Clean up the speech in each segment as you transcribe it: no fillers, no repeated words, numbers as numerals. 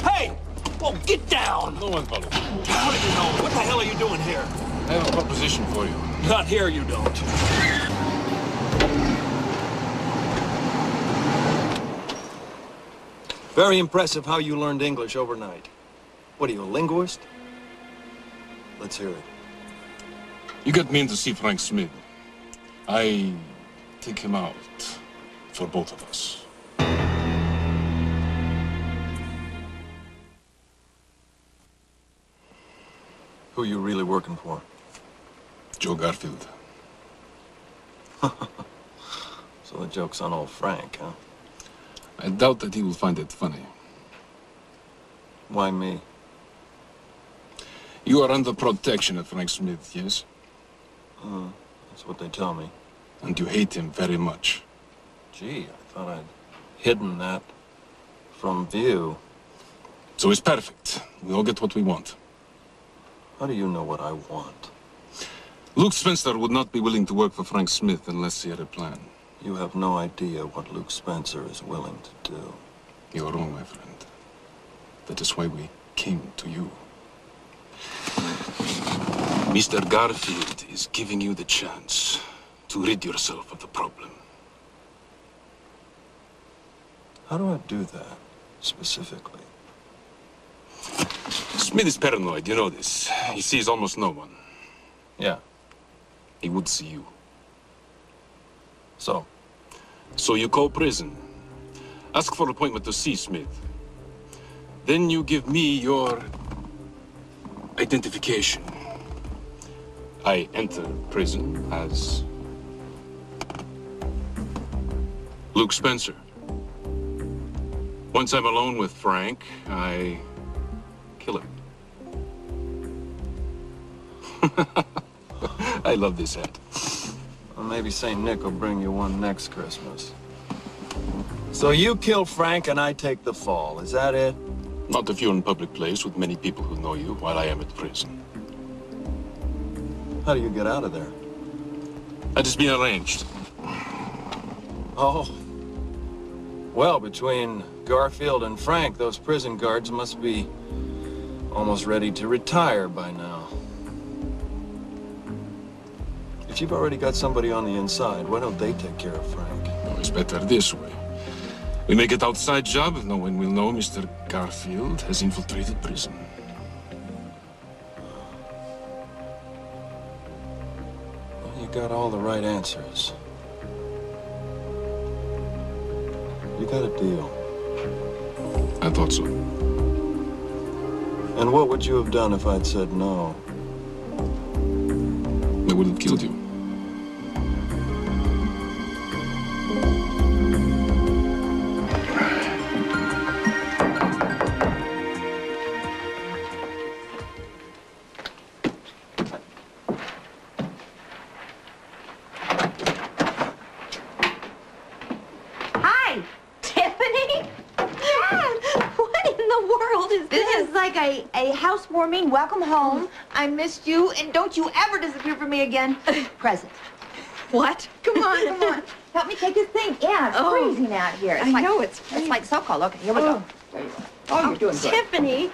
Hey! Whoa, get down! No one followed. How did you know? What the hell are you doing here? I have a proposition for you. Not here, you don't. Very impressive how you learned English overnight. What are you, a linguist? Let's hear it. You got me in to see Frank Smith. I take him out for both of us. Who are you really working for? Joe Garfield. So the joke's on old Frank, huh? I doubt that he will find it funny. Why me? You are under protection at Frank Smith, yes? That's what they tell me. And you hate him very much. Gee, I thought I'd hidden that from view. So it's perfect. We all get what we want. How do you know what I want? Luke Spencer would not be willing to work for Frank Smith unless he had a plan. You have no idea what Luke Spencer is willing to do. You are wrong, my friend. That is why we came to you. Mr. Garfield is giving you the chance to rid yourself of the problem. How do I do that, specifically? Smith is paranoid, you know this. He sees almost no one. Yeah. He would see you. So? So you call prison. Ask for an appointment to see Smith. Then you give me your identification. I enter prison as Luke Spencer. Once I'm alone with Frank, I kill him. I love this hat. Well, maybe St. Nick will bring you one next Christmas. So you kill Frank and I take the fall, is that it? Not if you're in a public place with many people who know you while I am at prison. How do you get out of there? That has been arranged. Oh. Well, between Garfield and Frank, those prison guards must be almost ready to retire by now. If you've already got somebody on the inside, why don't they take care of Frank? No, it's better this way. We make it outside job, no one will know Mr. Garfield has infiltrated prison. Well, you got all the right answers. You got a deal. I thought so. And what would you have done if I'd said no? I would have killed you. Hi, Tiffany. What in the world is this? This is like a housewarming welcome home. I missed you, and don't you ever disappear from me again. Present. What? Come on, come on. Help me take this thing. Yeah, it's freezing out here. It's I like, know it's freezing. It's like so cold. Okay, here we go. There you go. Oh, you're doing good. Tiffany.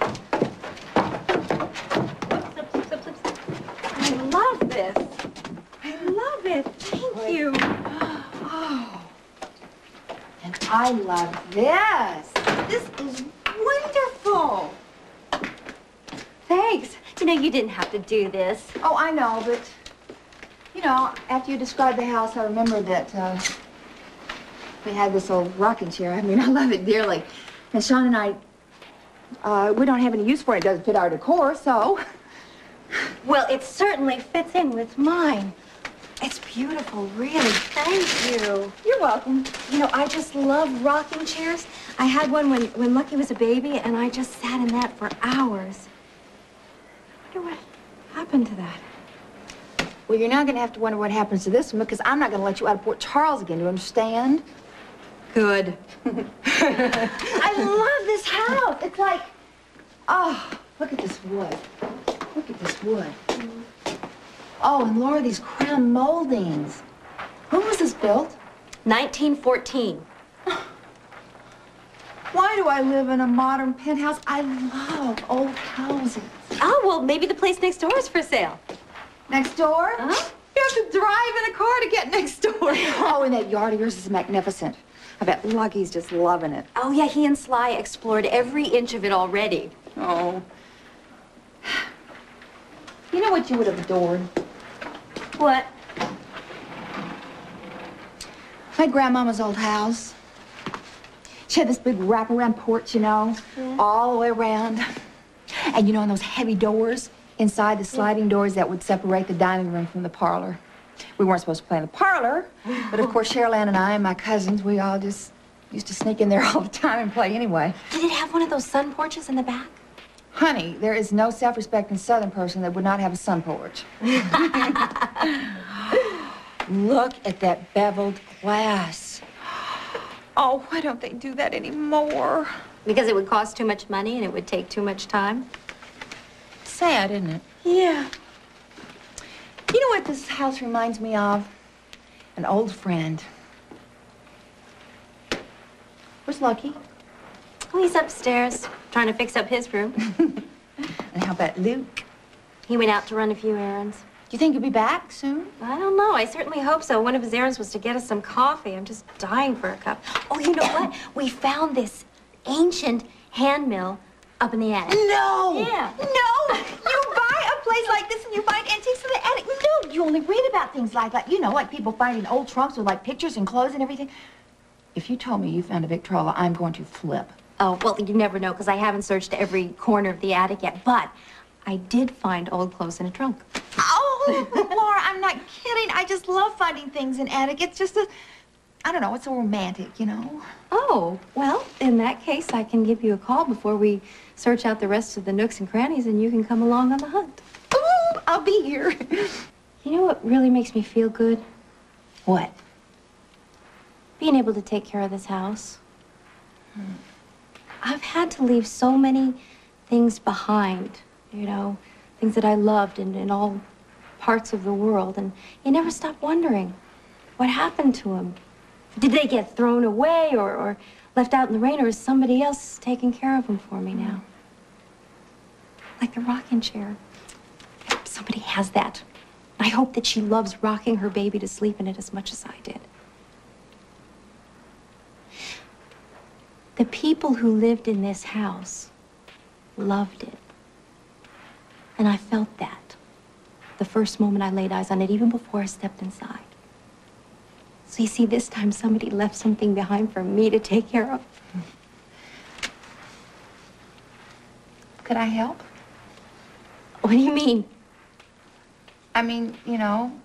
I love this. I love it. Thank you. Oh. And I love this. This is wonderful. Thanks. You know, you didn't have to do this. Oh, I know, but, you know, after you described the house, I remembered that we had this old rocking chair. I mean, I love it dearly. And Sean and I, we don't have any use for it. It doesn't fit our decor, so. Well, it certainly fits in with mine. It's beautiful, really. Thank you. You're welcome. You know, I just love rocking chairs. I had one when Lucky was a baby, and I just sat in that for hours. I wonder what happened to that. Well, you're now going to have to wonder what happens to this one, because I'm not going to let you out of Port Charles again. Do you understand? Good. I love this house. It's like, oh, look at this wood. Look at this wood. Oh, and Laura, these crown moldings. When was this built? 1914. Why do I live in a modern penthouse? I love old houses. Oh, well, maybe the place next door is for sale. Next door? Huh? You have to drive in a car to get next door. Oh, and that yard of yours is magnificent. I bet Lucky's just loving it. Oh, yeah, he and Sly explored every inch of it already. Oh. You know what you would have adored? What? My grandmama's old house. She had this big wraparound porch, you know, all the way around. And you know, and those heavy doors inside, the sliding doors that would separate the dining room from the parlor. We weren't supposed to play in the parlor, but of course, Cheryl Ann and I and my cousins, we all just used to sneak in there all the time and play anyway. Did it have one of those sun porches in the back? Honey, there is no self-respecting Southern person that would not have a sun porch. Look at that beveled glass. Oh, why don't they do that anymore? Because it would cost too much money and it would take too much time? Sad, isn't it? Yeah. You know what this house reminds me of? An old friend. Where's Lucky? Oh, he's upstairs, trying to fix up his room. And how about Luke? He went out to run a few errands. Do you think he'll be back soon? I don't know. I certainly hope so. One of his errands was to get us some coffee. I'm just dying for a cup. Oh, you know what? We found this ancient hand mill up in the attic. No! Yeah. No! You buy a place like this and you find antiques in the attic. No, you only read about things like that. You know, like people finding old trunks with like pictures and clothes and everything. If you told me you found a Victrola, I'm going to flip. Oh, well, you never know, because I haven't searched every corner of the attic yet. But I did find old clothes in a trunk. Oh, Laura, I'm not kidding. I just love finding things in attic. It's just I don't know, it's so romantic, you know? Oh, well, in that case, I can give you a call before we search out the rest of the nooks and crannies, and you can come along on the hunt. Ooh, I'll be here. You know what really makes me feel good? What? Being able to take care of this house. I've had to leave so many things behind, you know, things that I loved in all parts of the world, and you never stop wondering what happened to them. Did they get thrown away or left out in the rain, or is somebody else taking care of them for me now? Like the rocking chair. I hope somebody has that. I hope that she loves rocking her baby to sleep in it as much as I did. The people who lived in this house loved it. And I felt that the first moment I laid eyes on it, even before I stepped inside. So you see, this time somebody left something behind for me to take care of. Could I help? What do you mean? I mean, you know,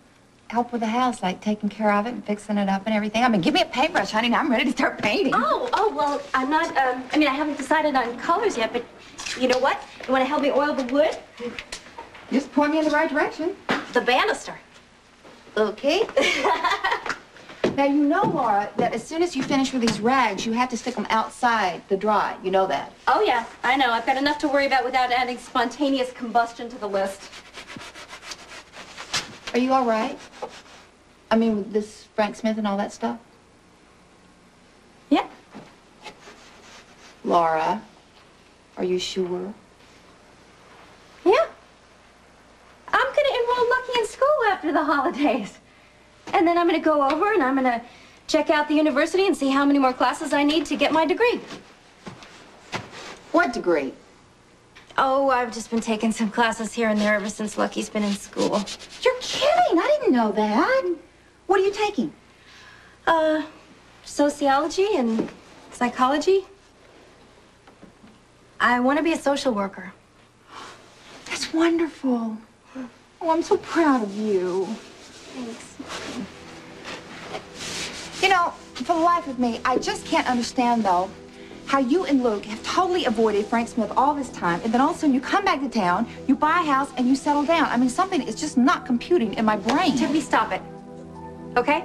help with the house, like taking care of it and fixing it up and everything. I mean, give me a paintbrush, honey, now I'm ready to start painting. Oh, well, I'm not, I mean, I haven't decided on colors yet, but you know what? You want to help me oil the wood? Just point me in the right direction. The banister. Okay. Now, you know, Laura, that as soon as you finish with these rags, you have to stick them outside to dry. You know that. Oh, yeah, I know. I've got enough to worry about without adding spontaneous combustion to the list. Are you all right? I mean, with this Frank Smith and all that stuff? Yeah. Laura, are you sure? Yeah. I'm going to enroll Lucky in school after the holidays. And then I'm going to go over and I'm going to check out the university and see how many more classes I need to get my degree. What degree? Oh, I've just been taking some classes here and there ever since Lucky's been in school. You're kidding. I didn't know that. What are you taking? Sociology and psychology. I want to be a social worker. That's wonderful. Oh, I'm so proud of you. Thanks. You know, for the life of me, I just can't understand, though, how you and Luke have totally avoided Frank Smith all this time, and then all of a sudden you come back to town, you buy a house, and you settle down. I mean, something is just not computing in my brain. Tiffany, stop it. Okay?